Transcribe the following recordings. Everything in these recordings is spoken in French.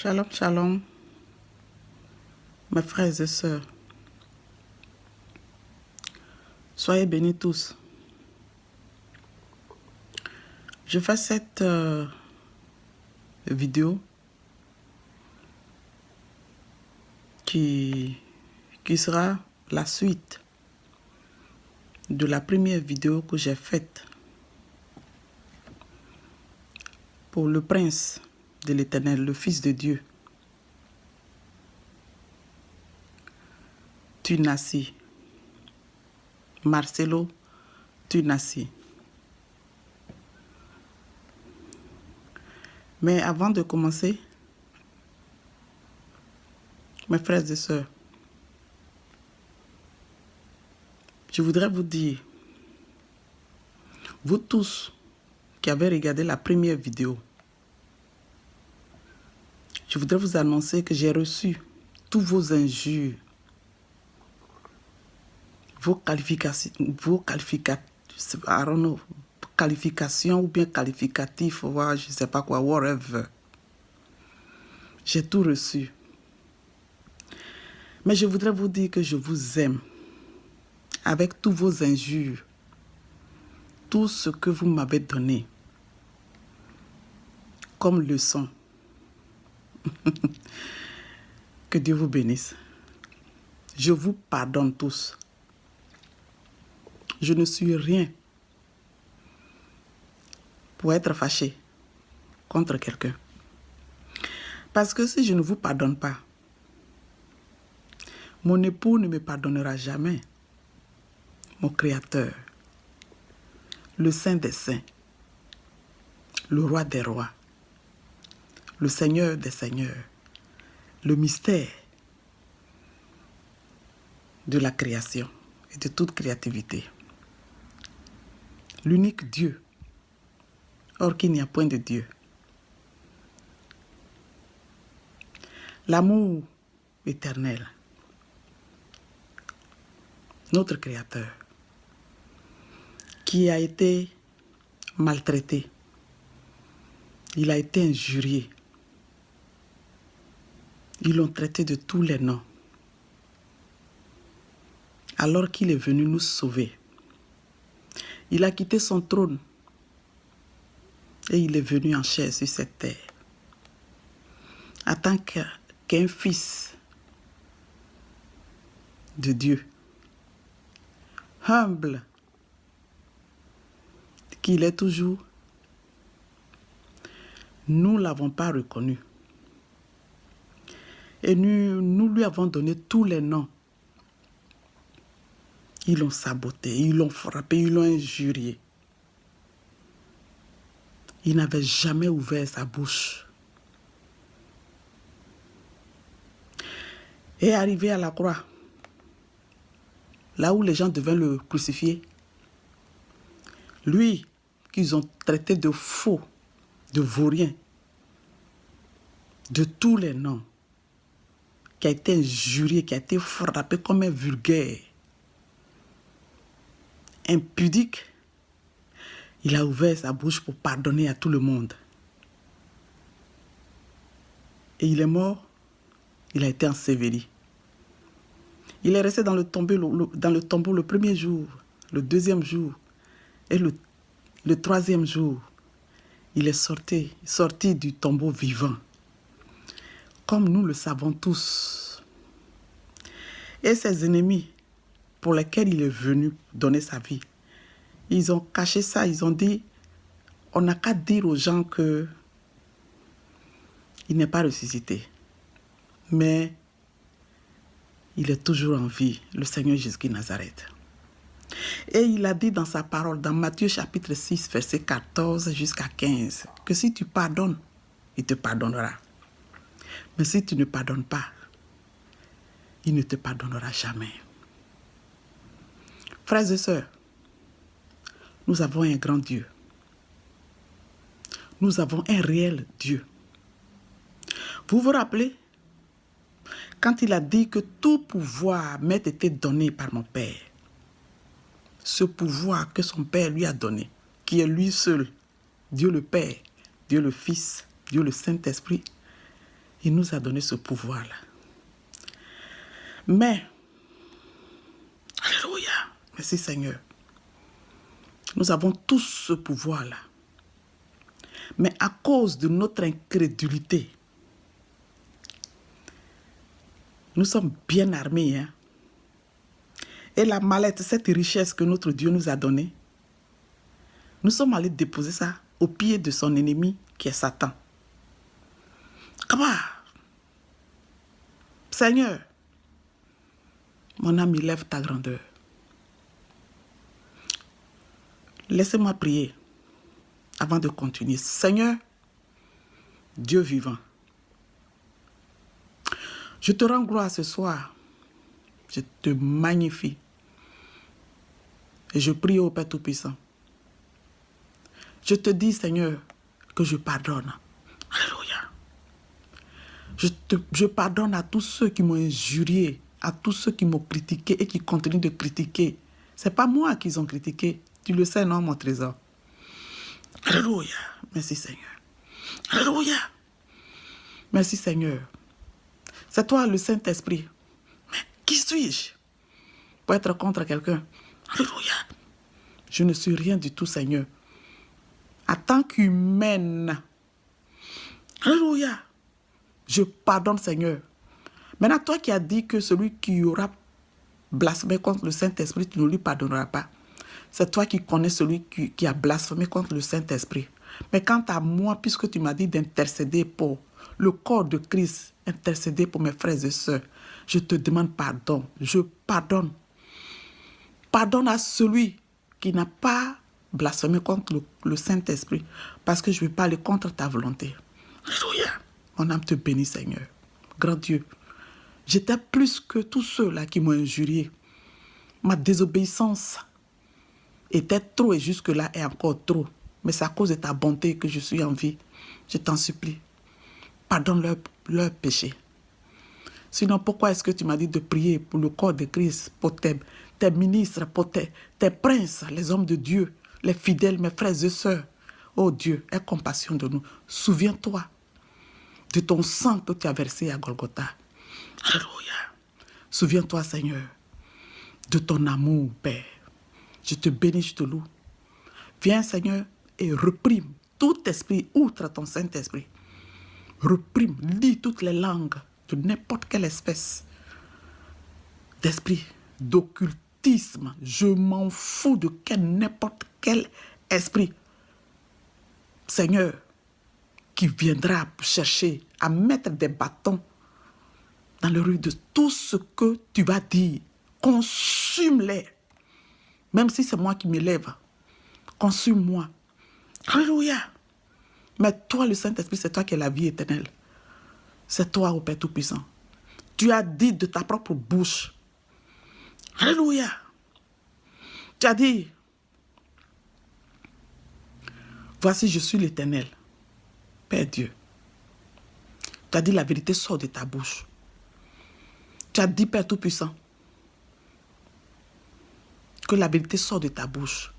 Shalom, shalom, mes frères et sœurs. Soyez bénis tous. Je fais cette vidéo qui sera la suite de la première vidéo que j'ai faite pour le prince de l'Éternel, le Fils de Dieu, Tunasi, Marcelo Tunasi. Mais avant de commencer, mes frères et sœurs, je voudrais vous dire, vous tous qui avez regardé la première vidéo, je voudrais vous annoncer que j'ai reçu tous vos injures, vos qualifications ou bien qualificatifs, je ne sais pas quoi, whatever. J'ai tout reçu. Mais je voudrais vous dire que je vous aime avec tous vos injures, tout ce que vous m'avez donné comme leçon. Que Dieu vous bénisse. Je vous pardonne tous. Je ne suis rien pour être fâché contre quelqu'un. Parce que si je ne vous pardonne pas, mon époux ne me pardonnera jamais. Mon Créateur, le Saint des Saints, le Roi des Rois, le Seigneur des Seigneurs, le mystère de la création et de toute créativité. L'unique Dieu, or qu'il n'y a point de Dieu. L'amour éternel, notre Créateur, qui a été maltraité, il a été injurié, ils l'ont traité de tous les noms, alors qu'il est venu nous sauver. Il a quitté son trône et il est venu en chair sur cette terre, en tant qu'un fils de Dieu, humble qu'il est toujours. Nous ne l'avons pas reconnu. Et nous lui avons donné tous les noms. Ils l'ont saboté, ils l'ont frappé, ils l'ont injurié. Il n'avait jamais ouvert sa bouche. Et arrivé à la croix, là où les gens devaient le crucifier, lui qu'ils ont traité de faux, de vaurien, de tous les noms, qui a été injurié, qui a été frappé comme un vulgaire, impudique, il a ouvert sa bouche pour pardonner à tout le monde. Et il est mort, il a été enseveli. Il est resté dans le tombeau le premier jour, le deuxième jour et le troisième jour. Il est sorti du tombeau vivant, comme nous le savons tous. Et ses ennemis, pour lesquels il est venu donner sa vie, ils ont caché ça, ils ont dit, on n'a qu'à dire aux gens que il n'est pas ressuscité. Mais il est toujours en vie, le Seigneur Jésus de Nazareth. Et il a dit dans sa parole, dans Matthieu chapitre 6, verset 14 jusqu'à 15, que si tu pardonnes, il te pardonnera. Mais si tu ne pardonnes pas, il ne te pardonnera jamais. Frères et sœurs, nous avons un grand Dieu. Nous avons un réel Dieu. Vous vous rappelez, quand il a dit que tout pouvoir m'ait été donné par mon Père, ce pouvoir que son Père lui a donné, qui est lui seul, Dieu le Père, Dieu le Fils, Dieu le Saint-Esprit, Il nous a donné ce pouvoir-là. Mais, alléluia, merci Seigneur. Nous avons tous ce pouvoir-là. Mais à cause de notre incrédulité, nous sommes bien armés. Hein? Et la mallette, cette richesse que notre Dieu nous a donnée, nous sommes allés déposer ça au pied de son ennemi qui est Satan. Comment? Seigneur, mon âme élève ta grandeur. Laissez-moi prier avant de continuer. Seigneur, Dieu vivant, je te rends gloire ce soir. Je te magnifie. Et je prie au Père Tout-Puissant. Je te dis, Seigneur, que je pardonne. Alléluia. Je pardonne à tous ceux qui m'ont injurié, à tous ceux qui m'ont critiqué et qui continuent de critiquer. Ce n'est pas moi qu'ils ont critiqué. Tu le sais, non, mon trésor? Alléluia. Merci, Seigneur. Alléluia. Merci, Seigneur. C'est toi, le Saint-Esprit. Mais qui suis-je pour être contre quelqu'un? Alléluia. Je ne suis rien du tout, Seigneur. En tant qu'humaine, alléluia, je pardonne, Seigneur. Maintenant, toi qui as dit que celui qui aura blasphémé contre le Saint-Esprit, tu ne lui pardonneras pas. C'est toi qui connais celui qui a blasphémé contre le Saint-Esprit. Mais quant à moi, puisque tu m'as dit d'intercéder pour le corps de Christ, intercéder pour mes frères et sœurs, je te demande pardon. Je pardonne. Pardonne à celui qui n'a pas blasphémé contre le Saint-Esprit, parce que je ne vais pas aller contre ta volonté. Alléluia. Mon âme te bénit, Seigneur. Grand Dieu, j'étais plus que tous ceux-là qui m'ont injurié. Ma désobéissance était trop et jusque-là est encore trop. Mais c'est à cause de ta bonté que je suis en vie. Je t'en supplie. Pardonne leur péché. Sinon, pourquoi est-ce que tu m'as dit de prier pour le corps de Christ, pour tes ministres, pour tes princes, les hommes de Dieu, les fidèles, mes frères et sœurs? Oh Dieu, aie compassion de nous. Souviens-toi de ton sang que tu as versé à Golgotha. Alléluia. Souviens-toi, Seigneur, de ton amour, Père. Je te bénis, je te loue. Viens, Seigneur, et reprime tout esprit, outre ton Saint-Esprit. Reprime, lis toutes les langues de n'importe quelle espèce d'esprit, d'occultisme. Je m'en fous de n'importe quel esprit, Seigneur, qui viendra chercher à mettre des bâtons dans le rue de tout ce que tu vas dire. Consume-les. Même si c'est moi qui m'élève, consume-moi. Alléluia. Mais toi, le Saint-Esprit, c'est toi qui es la vie éternelle. C'est toi, ô Père Tout-Puissant. Tu as dit de ta propre bouche. Alléluia. Tu as dit, voici, je suis l'Éternel, Père Dieu. Tu as dit, la vérité sort de ta bouche. Tu as dit, Père Tout-Puissant, que la vérité sort de ta bouche.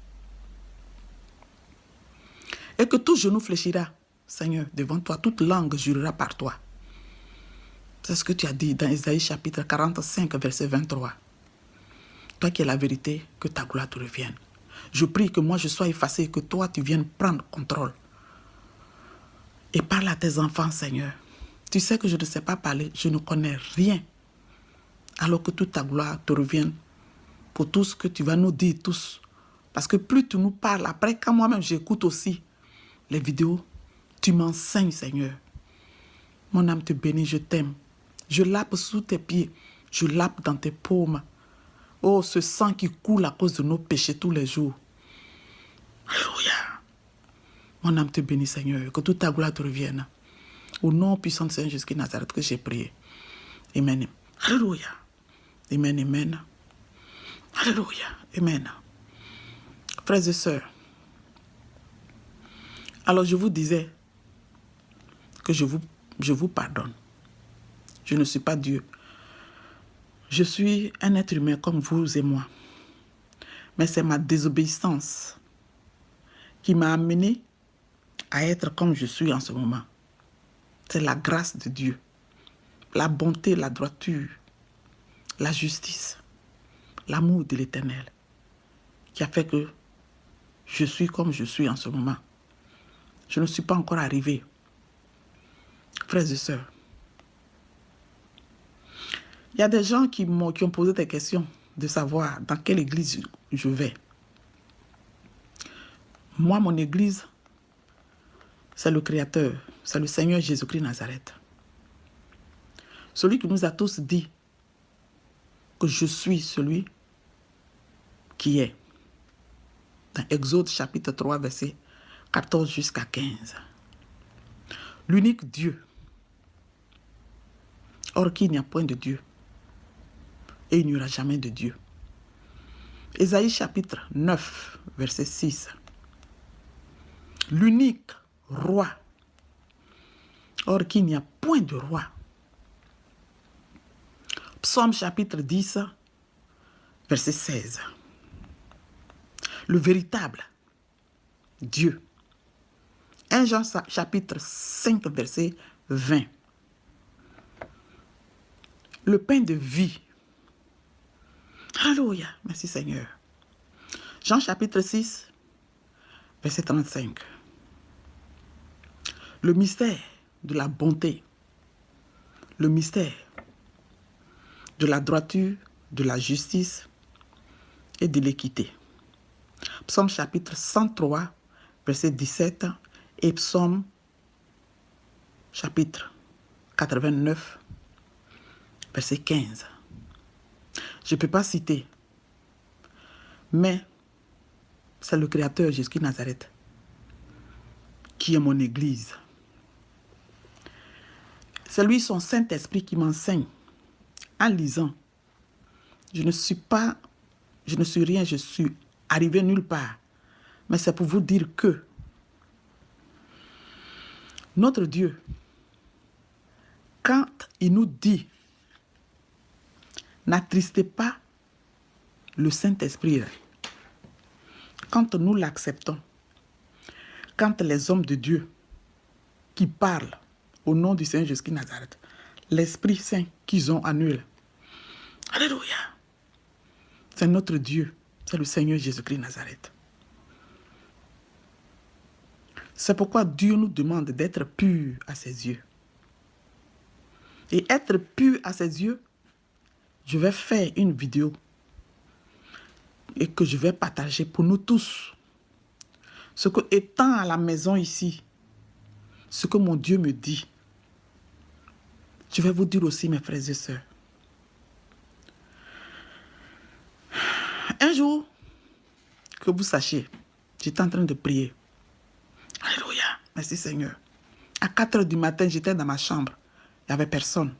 Et que tout genou fléchira, Seigneur, devant toi, toute langue jurera par toi. C'est ce que tu as dit dans Isaïe chapitre 45, verset 23. Toi qui es la vérité, que ta gloire te revienne. Je prie que moi je sois effacé et que toi tu viennes prendre contrôle. Et parle à tes enfants, Seigneur. Tu sais que je ne sais pas parler, je ne connais rien. Alors que toute ta gloire te revienne pour tout ce que tu vas nous dire tous. Parce que plus tu nous parles, après quand moi-même j'écoute aussi les vidéos, tu m'enseignes, Seigneur. Mon âme te bénit, je t'aime. Je lappe sous tes pieds, je lappe dans tes paumes. Oh, ce sang qui coule à cause de nos péchés tous les jours. Alléluia. Mon âme te bénit, Seigneur, que toute ta gloire te revienne. Au nom puissant de Saint Jésus de Nazareth que j'ai prié. Amen. Alléluia. Amen, amen. Alléluia. Amen. Frères et sœurs, alors je vous disais que je vous pardonne. Je ne suis pas Dieu. Je suis un être humain comme vous et moi. Mais c'est ma désobéissance qui m'a amené à être comme je suis en ce moment. C'est la grâce de Dieu. la bonté, la droiture, la justice, l'amour de l'Éternel qui a fait que je suis comme je suis en ce moment. Je ne suis pas encore arrivé. Frères et sœurs, il y a des gens qui ont posé des questions de savoir dans quelle église je vais. Moi, mon église, c'est le Créateur, c'est le Seigneur Jésus-Christ Nazareth. Celui qui nous a tous dit que je suis celui qui est. Dans Exode chapitre 3, verset 14 jusqu'à 15. L'unique Dieu, hors qui il n'y a point de Dieu, et il n'y aura jamais de Dieu. Ésaïe chapitre 9, verset 6. L'unique roi, hors qui il n'y a point de roi. Psaume chapitre 10, verset 16. Le véritable Dieu. 1 Jean chapitre 5, verset 20. Le pain de vie. Alléluia. Merci Seigneur. Jean chapitre 6, verset 35. Le mystère de la bonté. Le mystère de la droiture, de la justice et de l'équité. Psaume chapitre 103, verset 17 et Psaume chapitre 89, verset 15. Je ne peux pas citer, mais c'est le Créateur Jésus-Christ Nazareth qui est mon église. C'est lui, son Saint-Esprit, qui m'enseigne en lisant. Je ne suis rien, je suis arrivé nulle part. Mais c'est pour vous dire que notre Dieu, quand il nous dit, n'attristez pas le Saint-Esprit, quand nous l'acceptons, quand les hommes de Dieu qui parlent au nom du Seigneur Jésus-Christ Nazareth, l'Esprit Saint qu'ils ont en eux, alléluia, c'est notre Dieu, c'est le Seigneur Jésus-Christ Nazareth. C'est pourquoi Dieu nous demande d'être purs à ses yeux. Et être pur à ses yeux, je vais faire une vidéo et que je vais partager pour nous tous. Ce que, étant à la maison ici, ce que mon Dieu me dit, je vais vous dire aussi, mes frères et sœurs. Un jour, que vous sachiez, j'étais en train de prier. Alléluia, merci Seigneur. À 4 heures du matin, j'étais dans ma chambre. Il n'y avait personne.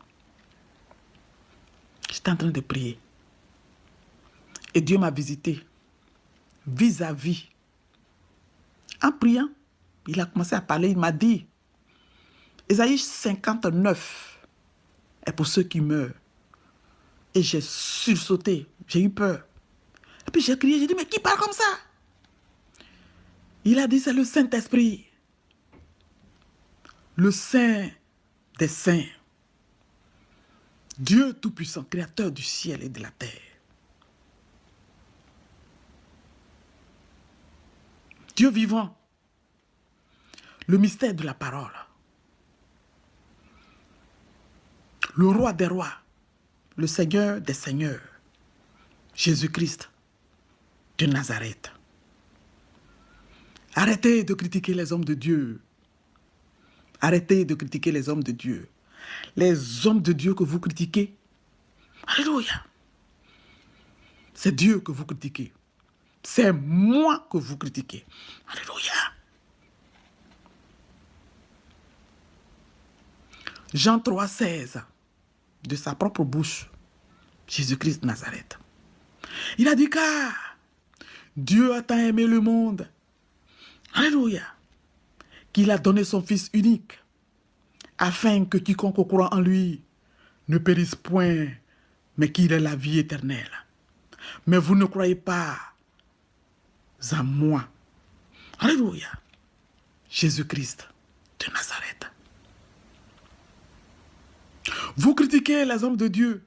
J'étais en train de prier. Et Dieu m'a visité vis-à-vis. En priant, il a commencé à parler. Il m'a dit, Ésaïe 59 est pour ceux qui meurent. Et j'ai sursauté, j'ai eu peur. Et puis j'ai crié, j'ai dit, mais qui parle comme ça? Il a dit, c'est le Saint-Esprit. Le Saint des Saints. Dieu Tout-Puissant, Créateur du ciel et de la terre. Dieu vivant. Le mystère de la parole. Le roi des rois. Le Seigneur des seigneurs. Jésus-Christ de Nazareth. Arrêtez de critiquer les hommes de Dieu. Arrêtez de critiquer les hommes de Dieu. Les hommes de Dieu que vous critiquez, alléluia, c'est Dieu que vous critiquez. C'est moi que vous critiquez. Alléluia. Jean 3,16, de sa propre bouche, Jésus-Christ de Nazareth. Il a dit car Dieu a tant aimé le monde, alléluia, qu'il a donné son Fils unique, afin que quiconque croit en lui ne périsse point, mais qu'il ait la vie éternelle. Mais vous ne croyez pas à moi. Alléluia. Jésus-Christ de Nazareth. Vous critiquez les hommes de Dieu.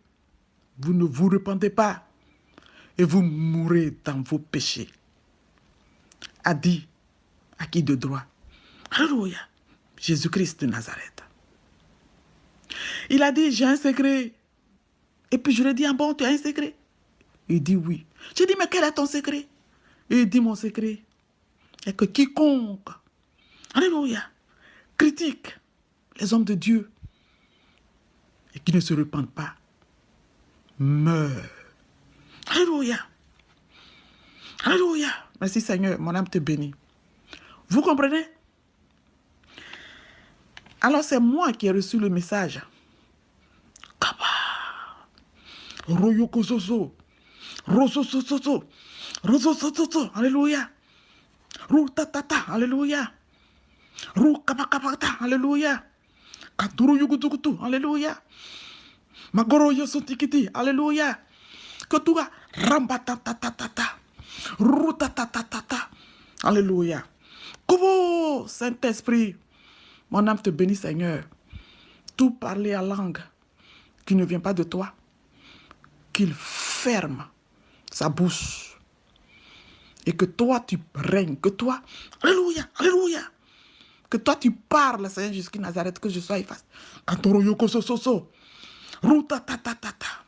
Vous ne vous repentez pas. Et vous mourrez dans vos péchés. A dit à qui de droit? Alléluia. Jésus-Christ de Nazareth. Il a dit, j'ai un secret. Et puis je lui ai dit, ah bon, tu as un secret? Il dit oui. J'ai dit, mais quel est ton secret? Et il dit, mon secret est que quiconque, alléluia, critique les hommes de Dieu et qui ne se repentent pas, meurt. Alléluia. Alléluia. Merci Seigneur, mon âme te bénit. Vous comprenez? Alors c'est moi qui ai reçu le message. Kaba. Royoko soso. Roso soso. Roso soso. Alléluia. Rou tatata. Alléluia. Rou kapakapata. Alléluia. Katuru yukutukutu. Alléluia. Magoro yosotikiti. Alléluia. Kotuga. Rambatatata. Rou tatatata. Alléluia. Kobo, Saint-Esprit. Mon âme te bénit, Seigneur. Tout parler à langue qui ne vient pas de toi, qu'il ferme sa bouche. Et que toi, tu règnes. Que toi, alléluia, alléluia. Que toi, tu parles, Seigneur jusqu'à Nazareth, que je sois effacé. Kantoro yoko soso. Ruta tatatata.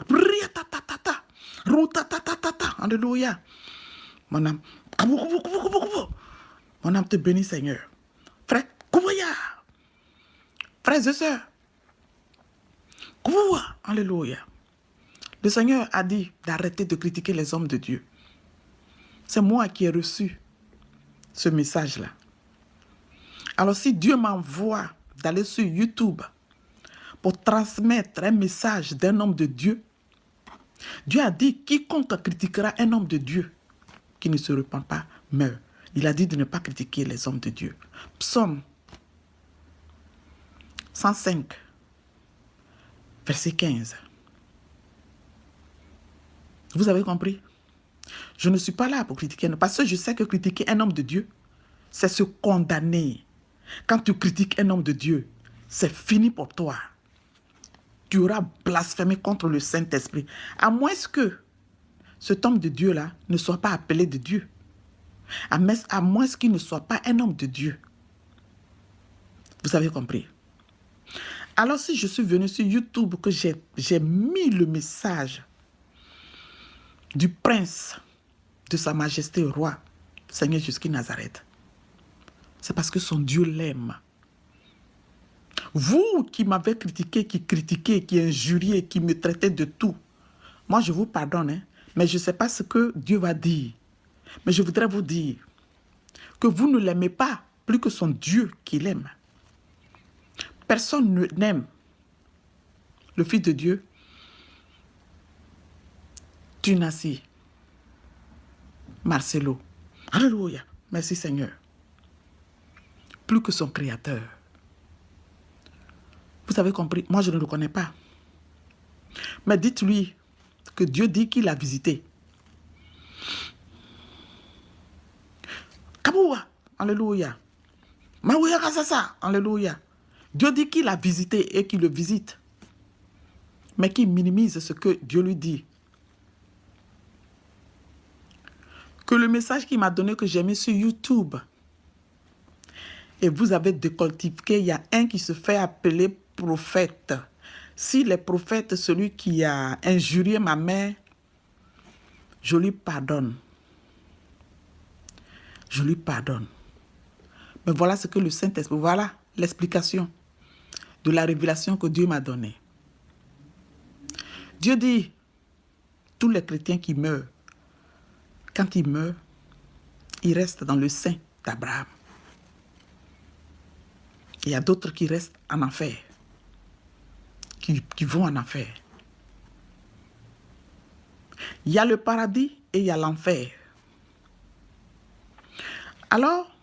Bria tatatata. Ruta tatatata. Alléluia. Mon âme. Mon âme te bénit, Seigneur. Frère, Kouya. Frères et sœurs. Kouya. Alléluia. Le Seigneur a dit d'arrêter de critiquer les hommes de Dieu. C'est moi qui ai reçu ce message-là. Alors si Dieu m'envoie d'aller sur YouTube pour transmettre un message d'un homme de Dieu, Dieu a dit quiconque critiquera un homme de Dieu qui ne se repent pas meurt. Il a dit de ne pas critiquer les hommes de Dieu. Psaume 105, verset 15. Vous avez compris? Je ne suis pas là pour critiquer, parce que je sais que critiquer un homme de Dieu, c'est se condamner. Quand tu critiques un homme de Dieu, c'est fini pour toi. Tu auras blasphémé contre le Saint-Esprit. À moins que cet homme de Dieu-là ne soit pas appelé de Dieu. À moins qu'il ne soit pas un homme de Dieu. Vous avez compris? Alors si je suis venu sur YouTube, que j'ai mis le message du prince de sa majesté roi, Seigneur jusqu'à Nazareth, c'est parce que son Dieu l'aime. Vous qui m'avez critiqué, qui injuriez, qui me traitez de tout, moi je vous pardonne, hein, mais je ne sais pas ce que Dieu va dire. Mais je voudrais vous dire que vous ne l'aimez pas plus que son Dieu qui l'aime. Personne n'aime le Fils de Dieu, Tunasi, Marcelo. Alléluia. Merci Seigneur. Plus que son Créateur. Vous avez compris? Moi, je ne le connais pas. Mais dites-lui que Dieu dit qu'il a visité. Kaboua. Alléluia. Maouya Kasasa. Alléluia. Dieu dit qu'il a visité et qu'il le visite. Mais qu'il minimise ce que Dieu lui dit. Que le message qu'il m'a donné, que j'ai mis sur YouTube, et vous avez décortiqué, il y a un qui se fait appeler prophète. Si les prophètes, celui qui a injurié ma mère, je lui pardonne. Je lui pardonne. Mais voilà ce que le Saint-Esprit, voilà l'explication de la révélation que Dieu m'a donnée. Dieu dit, tous les chrétiens qui meurent, quand ils meurent, ils restent dans le sein d'Abraham. Il y a d'autres qui restent en enfer, qui vont en enfer. Il y a le paradis et il y a l'enfer. Alors,